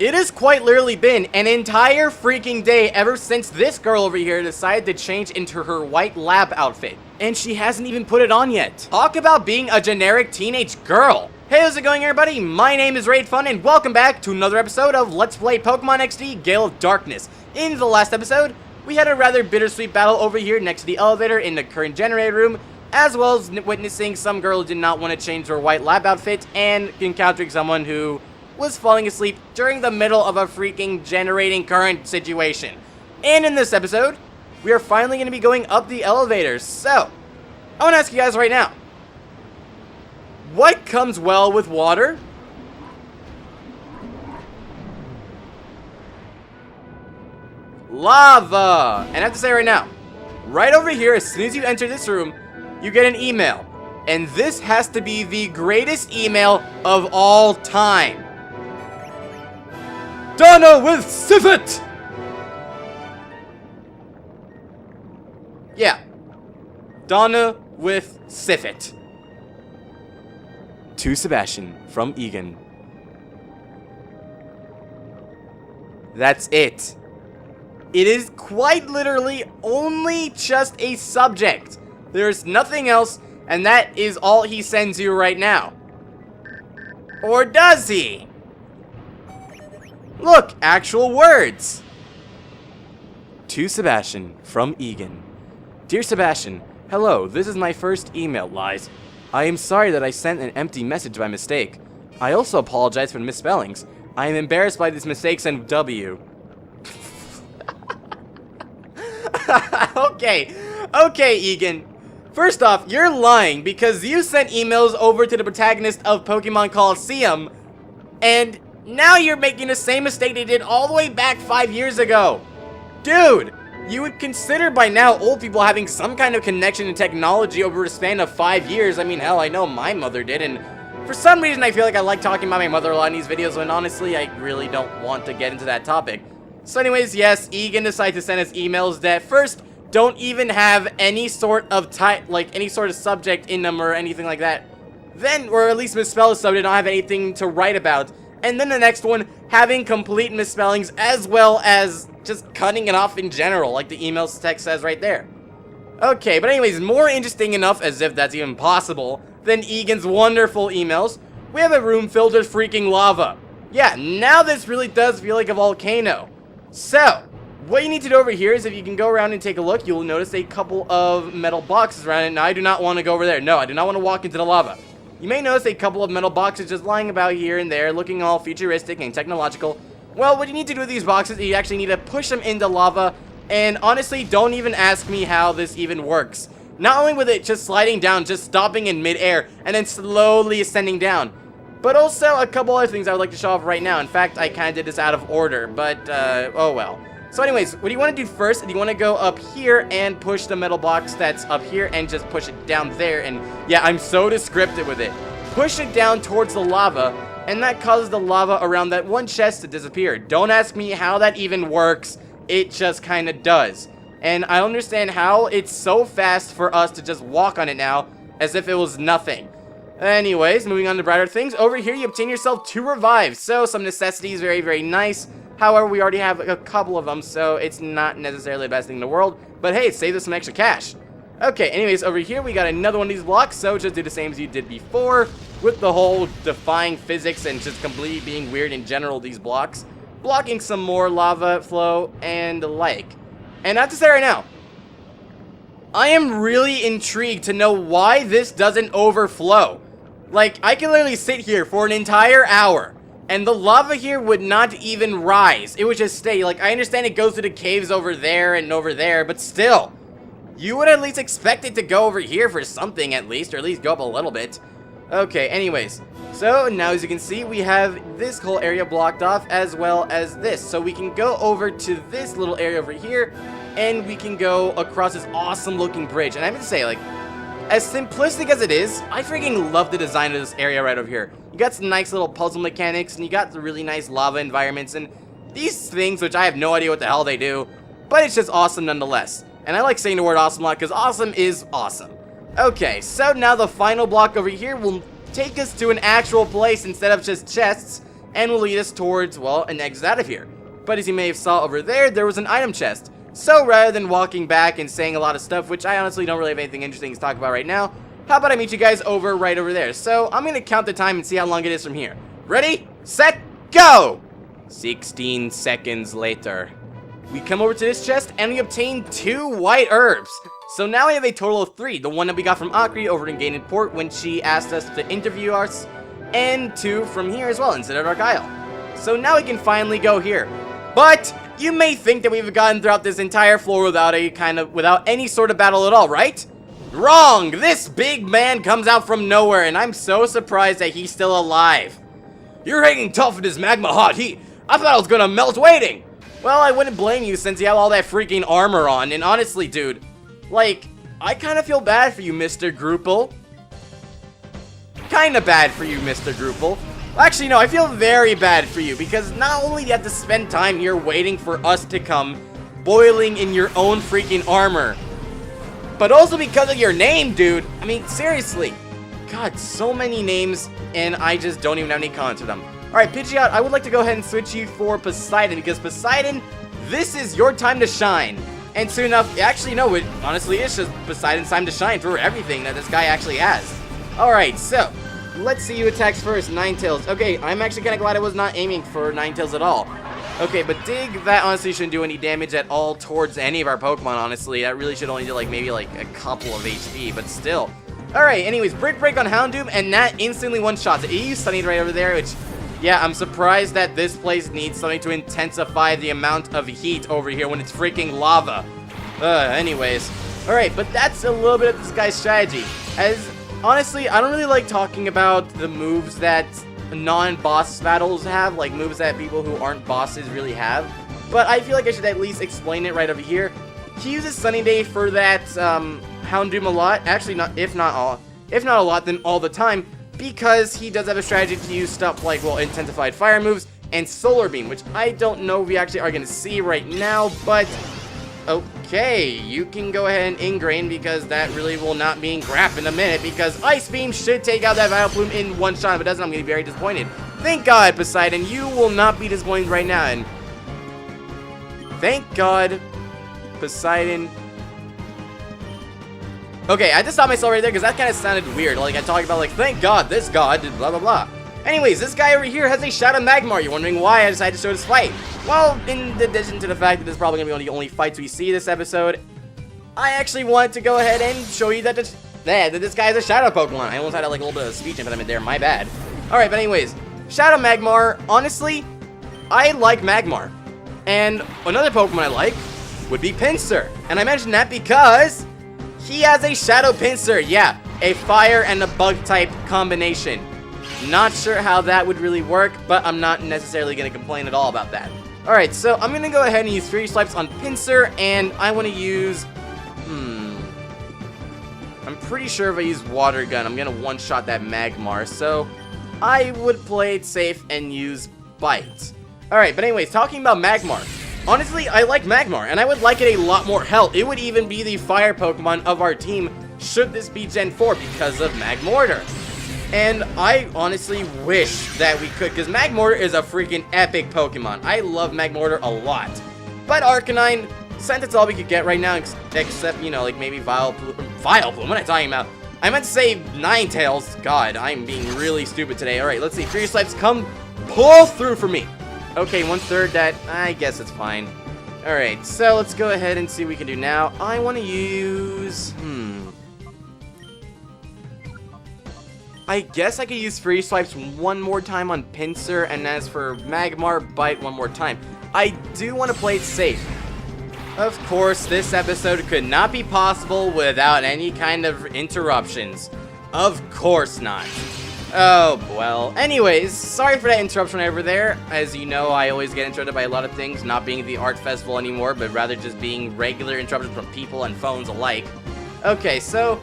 It has quite literally been an entire freaking day ever since this girl over here decided to change into her white lab outfit. And she hasn't even put it on yet. Talk about being a generic teenage girl. Hey, how's it going, everybody? My name is Raved and welcome back to another episode of Let's Play Pokemon XD Gale of Darkness. In the last episode, we had a rather bittersweet battle over here next to the elevator in the current generator room, as well as witnessing some girl who did not want to change her white lab outfit and encountering someone who was falling asleep during the middle of a freaking generating current situation. And in this episode, we are finally going to be going up the elevator. So, I want to ask you guys right now, what comes well with water? Lava! And I have to say right now, right over here, as soon as you enter this room, you get an email. And this has to be the greatest email of all time. Donna with Cipher! Yeah. Donna with Cipher. To Sebastian from Egan. That's it. It is quite literally only just a subject. There's nothing else, and that is all he sends you right now. Or does he? Look, actual words. To Sebastian from Egan. Dear Sebastian, hello, this is my first email. Lies. I am sorry that I sent an empty message by mistake. I also apologize for the misspellings. I am embarrassed by these mistakes and W. Okay, Egan. First off, you're lying because you sent emails over to the protagonist of Pokemon Coliseum, and now you're making the same mistake they did all the way back 5 years ago. Dude, you would consider by now old people having some kind of connection to technology over a span of 5 years. I mean, hell, I know my mother did, and for some reason I feel like I like talking about my mother a lot in these videos when honestly I really don't want to get into that topic. So anyways, yes, Egan decided to send us emails that first don't even have any sort of any sort of subject in them or anything like that. Then, or at least misspell the subject, don't have anything to write about. And then the next one having complete misspellings as well as just cutting it off in general, like the email text says right there. Okay, but anyways, more interesting enough, as if that's even possible, than Egan's wonderful emails, we have a room filled with freaking lava. Yeah, now this really does feel like a volcano. So, what you need to do over here is if you can go around and take a look, you'll notice a couple of metal boxes around it. Now, I do not want to go over there. No, I do not want to walk into the lava. You may notice a couple of metal boxes just lying about here and there, looking all futuristic and technological. Well, what you need to do with these boxes is you actually need to push them into lava, and honestly, don't even ask me how this even works. Not only with it just sliding down, just stopping in midair, and then slowly ascending down, but also a couple other things I would like to show off right now. In fact, I kind of did this out of order, but, oh well. So anyways, what you want to do first is you want to go up here and push the metal box that's up here and just push it down there. And yeah, I'm so descriptive with it. Push it down towards the lava, and that causes the lava around that one chest to disappear. Don't ask me how that even works. It just kind of does. And I understand how it's so fast for us to just walk on it now as if it was nothing. Anyways, moving on to brighter things. Over here, you obtain yourself 2 revives. So some necessities, very, very nice. However, we already have a couple of them, so it's not necessarily the best thing in the world. But hey, it saved us some extra cash. Okay, anyways, over here we got another one of these blocks, so just do the same as you did before, with the whole defying physics and just completely being weird in general, these blocks. Blocking some more lava flow and the like. And I have to say right now, I am really intrigued to know why this doesn't overflow. Like, I can literally sit here for an entire hour, and the lava here would not even rise. It would just stay. Like, I understand it goes through the caves over there and over there, but still. You would at least expect it to go over here for something at least, or at least go up a little bit. Okay, anyways. So, now as you can see, we have this whole area blocked off as well as this. So, we can go over to this little area over here, and we can go across this awesome looking bridge. And I have to say, like, as simplistic as it is, I freaking love the design of this area right over here. You got some nice little puzzle mechanics, and you got the really nice lava environments, and these things, which I have no idea what the hell they do, but it's just awesome nonetheless. And I like saying the word awesome a lot, because awesome is awesome. Okay, so now the final block over here will take us to an actual place instead of just chests, and will lead us towards, well, an exit out of here. But as you may have saw over there was an item chest. So rather than walking back and saying a lot of stuff, which I honestly don't really have anything interesting to talk about right now, how about I meet you guys right over there? So I'm going to count the time and see how long it is from here. Ready, set, go! 16 seconds later. We come over to this chest and we obtain 2 white herbs. So now we have a total of 3. The one that we got from Akri over in Gale Port when she asked us to interview us, and 2 from here as well in Citadark Isle. So now we can finally go here. But you may think that we've gotten throughout this entire floor without any sort of battle at all, right? Wrong! This big man comes out from nowhere, and I'm so surprised that he's still alive. You're hanging tough in this magma hot heat. I thought I was gonna melt waiting. Well, I wouldn't blame you since you have all that freaking armor on, and honestly, dude, like, I kind of feel bad for you, Mr. Gruppel. Kinda bad for you, Mr. Gruppel. Actually, no, I feel very bad for you, because not only do you have to spend time here waiting for us to come, boiling in your own freaking armor, but also because of your name, dude. I mean, seriously. God, so many names, and I just don't even have any comments for them. Alright, Pidgeot, I would like to go ahead and switch you for Poseidon, because Poseidon, this is your time to shine. And soon enough, actually, no, it honestly is just Poseidon's time to shine for everything that this guy actually has. Alright, so, let's see who attacks first. Ninetales. Okay, I'm actually kind of glad I was not aiming for Ninetales at all. Okay, but Dig, that honestly shouldn't do any damage at all towards any of our Pokemon, honestly. That really should only do, like, maybe, like, a couple of HP, but still. Alright, anyways, Brick Break on Houndoom, and that instantly one-shots it. He used Sunny right over there, which, yeah, I'm surprised that this place needs something to intensify the amount of heat over here when it's freaking lava. Anyways. Alright, but that's a little bit of this guy's strategy. As, honestly, I don't really like talking about the moves that non-boss battles have, like moves that people who aren't bosses really have. But I feel like I should at least explain it right over here. He uses Sunny Day for that, Houndoom a lot. Actually, if not a lot, then all the time. Because he does have a strategy to use stuff like, well, intensified fire moves and solar beam, which I don't know if we actually are going to see right now, but okay, you can go ahead and ingrain because that really will not mean crap in a minute, because Ice Beam should take out that Vileplume in one shot. If it doesn't, I'm going to be very disappointed. Thank God, Poseidon, you will not be disappointed right now, and thank God, Poseidon. Okay, I just stopped myself right there because that kind of sounded weird. Like I talked about, like, thank God this god did blah blah blah. Anyways, this guy over here has a Shadow Magmar. You're wondering why I decided to show this fight. Well, in addition to the fact that this is probably going to be one of the only fights we see this episode, I actually wanted to go ahead and show you that this guy is a Shadow Pokemon. I almost had like a little bit of speech impediment there, my bad. Alright, but anyways, Shadow Magmar, honestly, I like Magmar. And another Pokemon I like would be Pinsir. And I mention that because he has a Shadow Pinsir. Yeah, a fire and a bug type combination. Not sure how that would really work, but I'm not necessarily going to complain at all about that. Alright, so I'm going to go ahead and use Fury Swipes on Pinsir, and I want to use... I'm pretty sure if I use Water Gun, I'm going to one-shot that Magmar, so I would play it safe and use Bite. Alright, but anyways, talking about Magmar. Honestly, I like Magmar, and I would like it a lot more. Hell, it would even be the fire Pokemon of our team should this be Gen 4 because of Magmortar. And I honestly wish that we could, because Magmortar is a freaking epic Pokemon. I love Magmortar a lot. But Arcanine, since it's all we could get right now, except, you know, like maybe Vileplume, what am I talking about? I meant to say Ninetales. God, I'm being really stupid today. Alright, let's see. Fury Swipes, come pull through for me. Okay, 1/3 that, I guess it's fine. Alright, so let's go ahead and see what we can do now. I want to use, I guess I could use Free Swipes one more time on Pinsir, and as for Magmar, Bite one more time. I do want to play it safe. Of course, this episode could not be possible without any kind of interruptions. Of course not. Oh, well. Anyways, sorry for that interruption over there. As you know, I always get interrupted by a lot of things, not being the art festival anymore, but rather just being regular interruptions from people and phones alike. Okay, so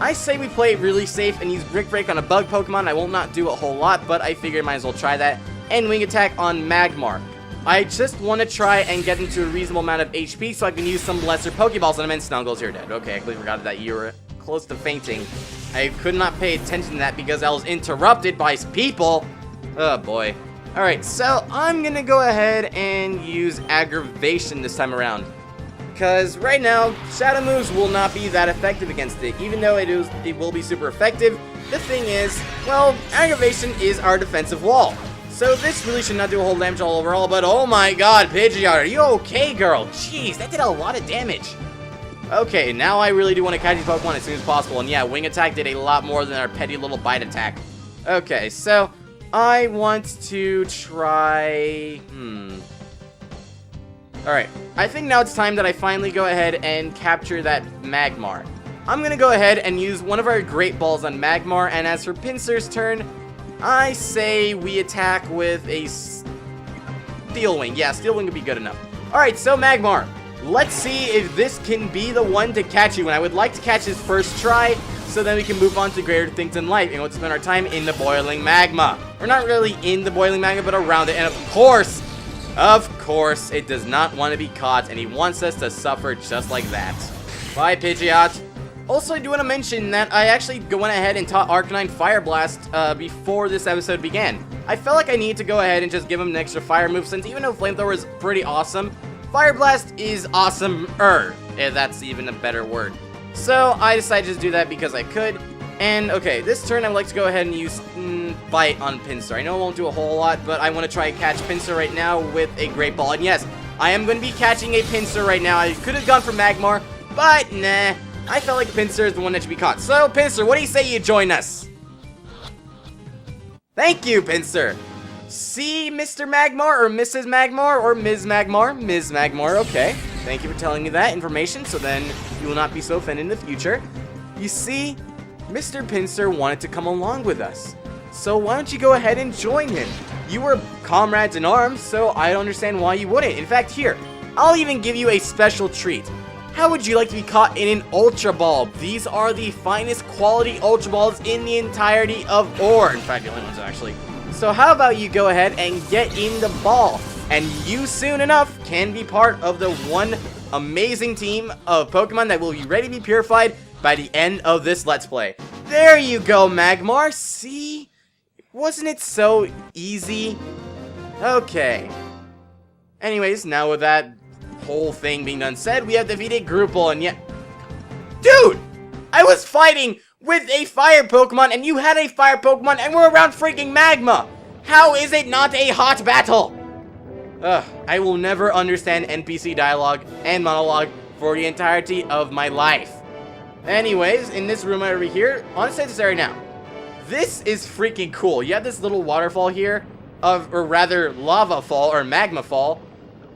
I say we play it really safe and use Brick Break on a bug Pokemon. I will not do a whole lot, but I figured I might as well try that. And Wing Attack on Magmar. I just want to try and get into a reasonable amount of HP so I can use some lesser Pokeballs. And I meant Snuggles, you're dead. Okay, I completely forgot that you were close to fainting. I could not pay attention to that because I was interrupted by people. Oh boy. Alright, so I'm gonna go ahead and use aggravation this time around. Because right now, shadow moves will not be that effective against it. Even though it will be super effective, the thing is, well, aggravation is our defensive wall. So this really should not do a whole damage all overall, but oh my god, Pidgeot, are you okay, girl? Jeez, that did a lot of damage. Okay, now I really do want to catch these Pokemon as soon as possible, and yeah, Wing Attack did a lot more than our petty little Bite Attack. Okay, so I want to try... Alright, I think now it's time that I finally go ahead and capture that Magmar. I'm gonna go ahead and use one of our Great Balls on Magmar, and as for Pinsir's turn, I say we attack with a Steel Wing. Yeah, Steel Wing would be good enough. Alright, so Magmar, let's see if this can be the one to catch you, and I would like to catch his first try, so then we can move on to greater things in life, and we'll spend our time in the boiling magma. We're not really in the boiling magma, but around it, and of course, it does not want to be caught, and he wants us to suffer just like that. Bye, Pidgeot. Also, I do want to mention that I actually went ahead and taught Arcanine Fire Blast before this episode began. I felt like I needed to go ahead and just give him an extra fire move, since even though Flamethrower is pretty awesome, Fire Blast is awesomer, if that's even a better word. So, I decided to just do that because I could. And, okay, this turn I would like to go ahead and use Bite on Pinsir. I know it won't do a whole lot, but I want to try to catch Pinsir right now with a Great Ball. And yes, I am going to be catching a Pinsir right now. I could have gone for Magmar, but nah. I felt like Pinsir is the one that should be caught. So, Pinsir, what do you say you join us? Thank you, Pinsir. See, Mr. Magmar, or Mrs. Magmar, or Ms. Magmar? Ms. Magmar, okay. Thank you for telling me that information, so then you will not be so offended in the future. You see, Mr. Pinsir wanted to come along with us. So why don't you go ahead and join him? You were comrades in arms, so I don't understand why you wouldn't. In fact, here, I'll even give you a special treat. How would you like to be caught in an Ultra Ball? These are the finest quality Ultra Balls in the entirety of Ore. In fact, the only ones actually. So how about you go ahead and get in the ball, and you soon enough can be part of the one amazing team of Pokemon that will be ready to be purified by the end of this Let's Play. There you go, Magmar. See? Wasn't it so easy? Okay. Anyways, now with that whole thing being done said, we have defeated Groupal, and yet... Dude! I was fighting with a fire Pokemon, and you had a fire Pokemon, and we're around freaking magma! How is it not a hot battle? I will never understand NPC dialogue and monologue for the entirety of my life. Anyways, in this room over here, honestly, this area now. This is freaking cool. You have this little waterfall here, or rather lava fall or magma fall,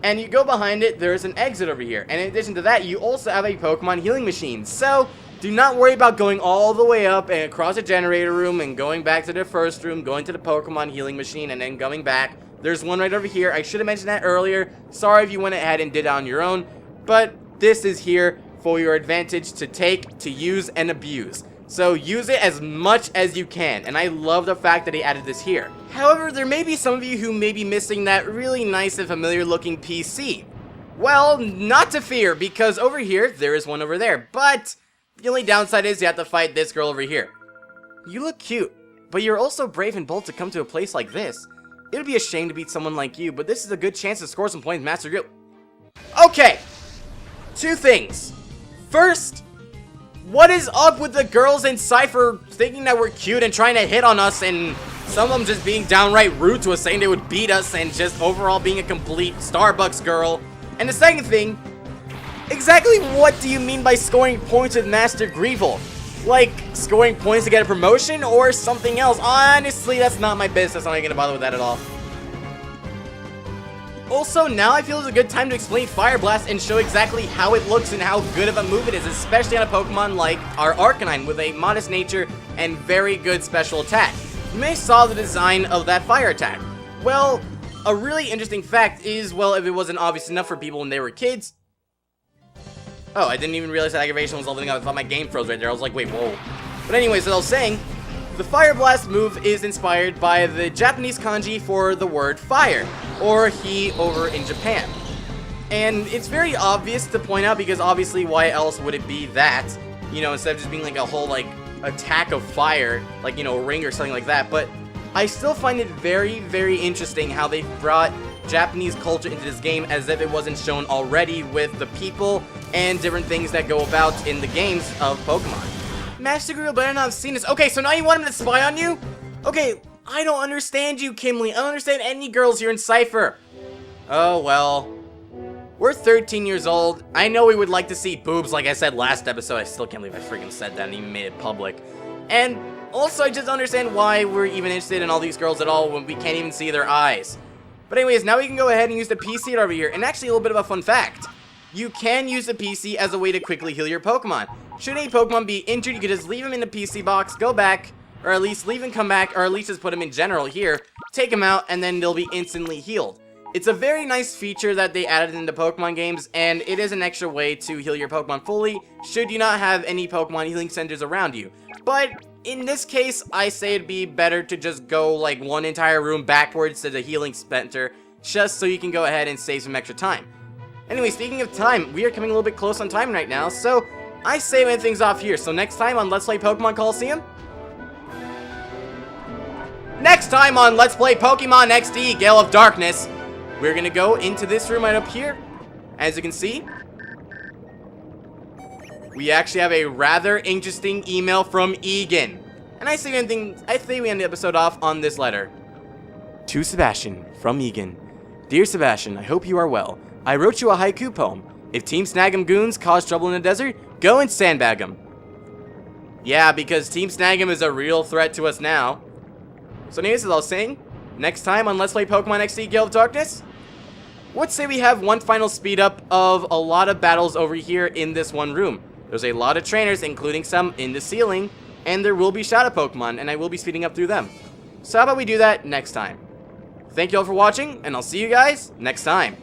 and you go behind it, there's an exit over here. And in addition to that, you also have a Pokemon healing machine. So, do not worry about going all the way up and across the generator room and going back to the first room, going to the Pokemon healing machine, and then going back. There's one right over here. I should have mentioned that earlier. Sorry if you went ahead and did it on your own, but this is here for your advantage to take, to use, and abuse. So use it as much as you can, and I love the fact that he added this here. However, there may be some of you who may be missing that really nice and familiar looking PC. Well, not to fear, because over here, there is one over there, but the only downside is you have to fight this girl over here. You look cute, but you're also brave and bold to come to a place like this. It would be a shame to beat someone like you, but this is a good chance to score some points, Master Gale. Okay, two things. First, what is up with the girls in Cipher thinking that we're cute and trying to hit on us, and some of them just being downright rude to us, saying they would beat us, and just overall being a complete Starbucks girl? And the second thing, exactly what do you mean by scoring points with Master Greevil? Like, scoring points to get a promotion, or something else? Honestly, that's not my business. I'm not gonna bother with that at all. Also, now I feel is a good time to explain Fire Blast and show exactly how it looks and how good of a move it is, especially on a Pokemon like our Arcanine with a modest nature and very good special attack. You may saw the design of that fire attack. Well, a really interesting fact is, well, if it wasn't obvious enough for people when they were kids... Oh, I didn't even realize that aggravation was leveling up. I thought my game froze right there. I was like, wait, whoa. But anyways, as I was saying, the Fire Blast move is inspired by the Japanese kanji for the word fire, or he over in Japan. And it's very obvious to point out, because obviously why else would it be that, you know, instead of just being like a whole like attack of fire, like, you know, a ring or something like that. But I still find it very, very interesting how they brought Japanese culture into this game as if it wasn't shown already with the people and different things that go about in the games of Pokemon. Master Grill better not have seen this. Okay, so now you want him to spy on you? Okay, I don't understand you, Kimberly. I don't understand any girls here in Cipher. Oh, well. We're 13 years old. I know we would like to see boobs, like I said last episode. I still can't believe I freaking said that and even made it public. And also, I just don't understand why we're even interested in all these girls at all when we can't even see their eyes. But anyways, now we can go ahead and use the PC over here. And actually, a little bit of a fun fact. You can use the PC as a way to quickly heal your Pokemon. Should any Pokemon be injured, you can just leave them in the PC box, go back, or at least leave and come back, or at least just put them in general here, take them out, and then they'll be instantly healed. It's a very nice feature that they added into Pokemon games, and it is an extra way to heal your Pokemon fully, should you not have any Pokemon healing centers around you. But in this case, I say it'd be better to just go like one entire room backwards to the healing center, just so you can go ahead and save some extra time. Anyway, speaking of time, we are coming a little bit close on time right now, so I say we end things off here. So next time on Let's Play Pokemon Coliseum, next time on Let's Play Pokemon XD Gale of Darkness, we're gonna go into this room right up here. As you can see, we actually have a rather interesting email from Egan. And I say we end the episode off on this letter. To Sebastian, from Egan. Dear Sebastian, I hope you are well. I wrote you a haiku poem. If Team Snag'em goons cause trouble in the desert, go and sandbag them. Yeah, because Team Snag'em is a real threat to us now. So anyways, as I was saying, next time on Let's Play Pokemon XD Gale of Darkness, let's say we have one final speed up of a lot of battles over here in this one room. There's a lot of trainers, including some in the ceiling, and there will be Shadow Pokemon, and I will be speeding up through them. So how about we do that next time? Thank you all for watching, and I'll see you guys next time.